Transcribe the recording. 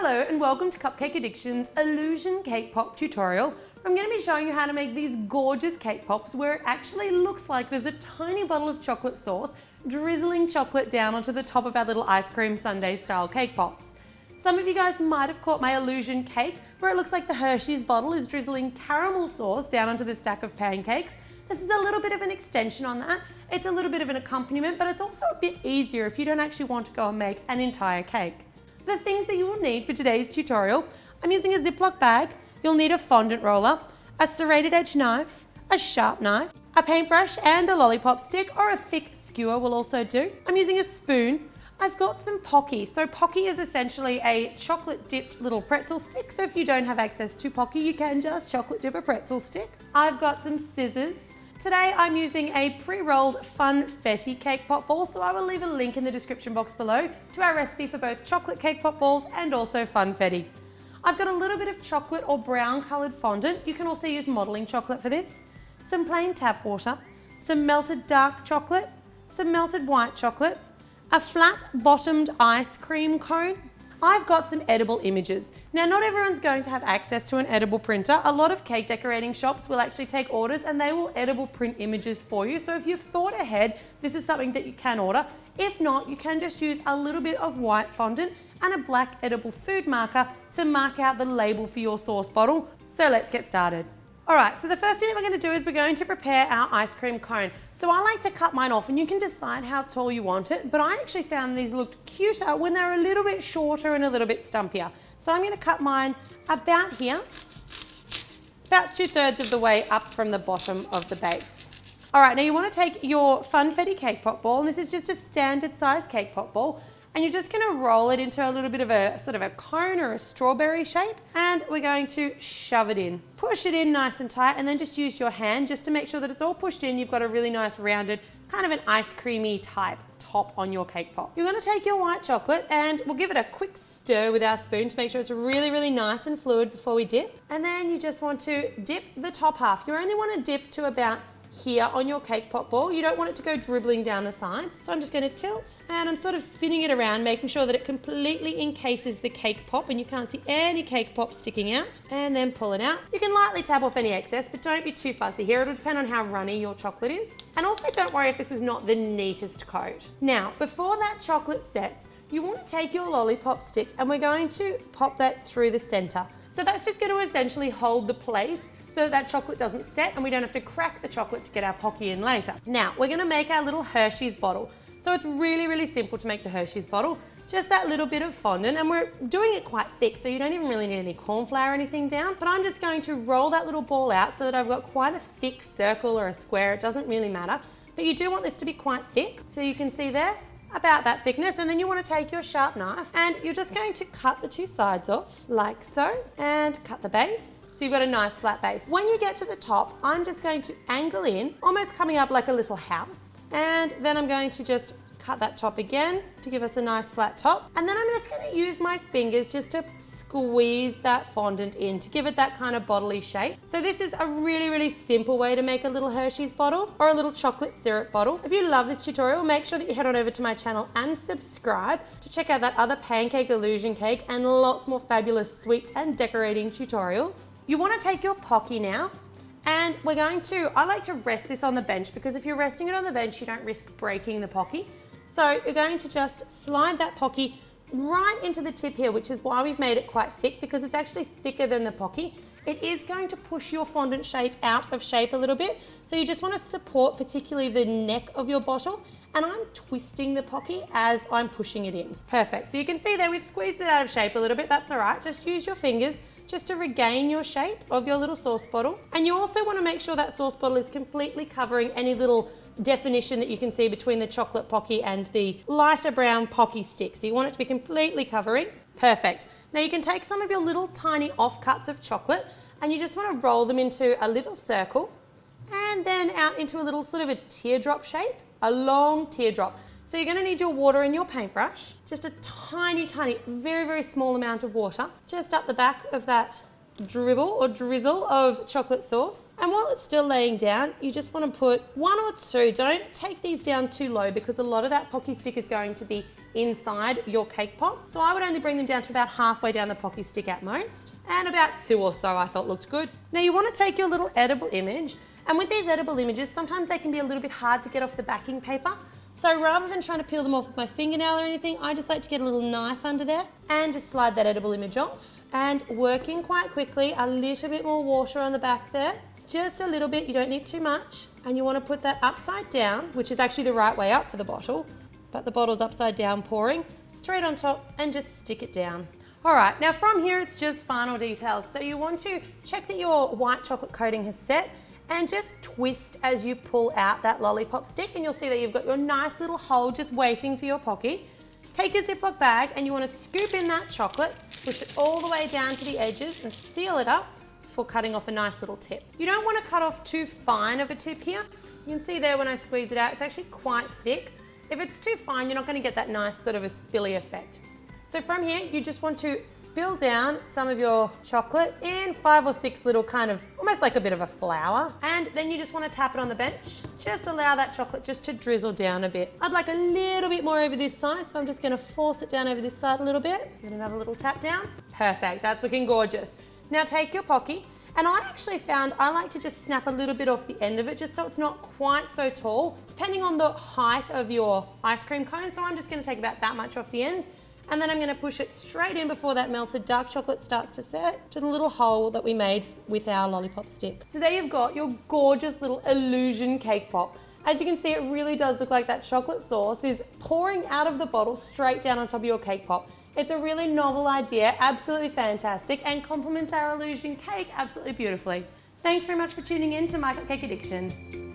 Hello and welcome to Cupcake Addiction's Illusion Cake Pop tutorial. I'm going to be showing you how to make these gorgeous cake pops where it actually looks like there's a tiny bottle of chocolate sauce drizzling chocolate down onto the top of our little ice cream sundae style cake pops. Some of you guys might have caught my illusion cake where it looks like the Hershey's bottle is drizzling caramel sauce down onto the stack of pancakes. This is a little bit of an extension on that. It's a little bit of an accompaniment, but it's also a bit easier if you don't actually want to go and make an entire cake. The things that you will need for today's tutorial, I'm using a Ziploc bag. You'll need a fondant roller, a serrated edge knife, a sharp knife, a paintbrush and a lollipop stick, or a thick skewer will also do. I'm using a spoon. I've got some Pocky. So Pocky is essentially a chocolate dipped little pretzel stick. So if you don't have access to Pocky, you can just chocolate dip a pretzel stick. I've got some scissors. Today I'm using a pre-rolled funfetti cake pop ball, so I will leave a link in the description box below to our recipe for both chocolate cake pop balls and also funfetti. I've got a little bit of chocolate or brown coloured fondant. You can also use modelling chocolate for this. Some plain tap water, some melted dark chocolate, some melted white chocolate, a flat bottomed ice cream cone. I've got some edible images. Now, not everyone's going to have access to an edible printer. A lot of cake decorating shops will actually take orders and they will edible print images for you. So if you've thought ahead, this is something that you can order. If not, you can just use a little bit of white fondant and a black edible food marker to mark out the label for your sauce bottle. So let's get started. All right, so the first thing that we're going to do is we're going to prepare our ice cream cone. So I like to cut mine off and you can decide how tall you want it, but I actually found these looked cuter when they're a little bit shorter and a little bit stumpier. So I'm going to cut mine about here, about 2/3 of the way up from the bottom of the base. All right, now you want to take your funfetti cake pop ball, and this is just a standard size cake pop ball, and you're just going to roll it into a little bit of a sort of a cone or a strawberry shape, and we're going to shove it in. Push it in nice and tight, and then just use your hand just to make sure that it's all pushed in. You've got a really nice rounded, kind of an ice creamy type top on your cake pop. You're going to take your white chocolate and we'll give it a quick stir with our spoon to make sure it's really, really nice and fluid before we dip. And then you just want to dip the top half. You only want to dip to about here on your cake pop ball. You don't want it to go dribbling down the sides. So I'm just going to tilt and I'm sort of spinning it around, making sure that it completely encases the cake pop and you can't see any cake pop sticking out, and then pull it out. You can lightly tap off any excess, but don't be too fussy here. It'll depend on how runny your chocolate is. And also don't worry if this is not the neatest coat. Now, before that chocolate sets, you want to take your lollipop stick and we're going to pop that through the center. So that's just going to essentially hold the place so that chocolate doesn't set and we don't have to crack the chocolate to get our Pocky in later. Now, we're going to make our little Hershey's bottle. So it's really, really simple to make the Hershey's bottle. Just that little bit of fondant, and we're doing it quite thick, so you don't even really need any corn flour or anything down. But I'm just going to roll that little ball out so that I've got quite a thick circle or a square. It doesn't really matter. But you do want this to be quite thick. So you can see there, about that thickness, and then you want to take your sharp knife and you're just going to cut the two sides off like so and cut the base. So you've got a nice flat base. When you get to the top, I'm just going to angle in, almost coming up like a little house, and then I'm going to just cut that top again to give us a nice flat top. And then I'm just going to use my fingers just to squeeze that fondant in to give it that kind of bodily shape. So this is a really, really simple way to make a little Hershey's bottle or a little chocolate syrup bottle. If you love this tutorial, make sure that you head on over to my channel and subscribe to check out that other pancake illusion cake and lots more fabulous sweets and decorating tutorials. You want to take your Pocky now, and we're going to, I like to rest this on the bench because if you're resting it on the bench, you don't risk breaking the Pocky. So you're going to just slide that Pocky right into the tip here, which is why we've made it quite thick, because it's actually thicker than the Pocky. It is going to push your fondant shape out of shape a little bit. So you just want to support particularly the neck of your bottle, and I'm twisting the Pocky as I'm pushing it in. Perfect. So you can see there we've squeezed it out of shape a little bit. That's all right. Just use your fingers just to regain your shape of your little sauce bottle. And you also want to make sure that sauce bottle is completely covering any little definition that you can see between the chocolate Pocky and the lighter brown Pocky stick. So you want it to be completely covering. Perfect. Now you can take some of your little tiny offcuts of chocolate and you just want to roll them into a little circle and then out into a little sort of a teardrop shape, a long teardrop. So you're going to need your water and your paintbrush, just a tiny, tiny, very, very small amount of water, just up the back of that dribble or drizzle of chocolate sauce. And while it's still laying down, you just want to put 1 or 2. Don't take these down too low because a lot of that Pocky stick is going to be inside your cake pop. So I would only bring them down to about halfway down the Pocky stick at most. And about 2 or so I felt looked good. Now you want to take your little edible image, and with these edible images, sometimes they can be a little bit hard to get off the backing paper. So rather than trying to peel them off with my fingernail or anything, I just like to get a little knife under there and just slide that edible image off. And working quite quickly, a little bit more water on the back there. Just a little bit, you don't need too much. And you want to put that upside down, which is actually the right way up for the bottle, but the bottle's upside down pouring, straight on top, and just stick it down. All right, now from here, it's just final details. So you want to check that your white chocolate coating has set, and just twist as you pull out that lollipop stick, and you'll see that you've got your nice little hole just waiting for your Pocky. Take a Ziploc bag and you want to scoop in that chocolate, push it all the way down to the edges and seal it up before cutting off a nice little tip. You don't want to cut off too fine of a tip here. You can see there when I squeeze it out, it's actually quite thick. If it's too fine, you're not going to get that nice sort of a spilly effect. So from here, you just want to spill down some of your chocolate in 5 or 6 little kind of, almost like a bit of a flower. And then you just want to tap it on the bench. Just allow that chocolate just to drizzle down a bit. I'd like a little bit more over this side, so I'm just going to force it down over this side a little bit. Get another little tap down. Perfect, that's looking gorgeous. Now take your Pocky, and I actually found I like to just snap a little bit off the end of it just so it's not quite so tall, depending on the height of your ice cream cone. So I'm just going to take about that much off the end. And then I'm going to push it straight in before that melted dark chocolate starts to set to the little hole that we made with our lollipop stick. So there you've got your gorgeous little illusion cake pop. As you can see, it really does look like that chocolate sauce is pouring out of the bottle straight down on top of your cake pop. It's a really novel idea, absolutely fantastic, and complements our illusion cake absolutely beautifully. Thanks very much for tuning in to My Cupcake Addiction.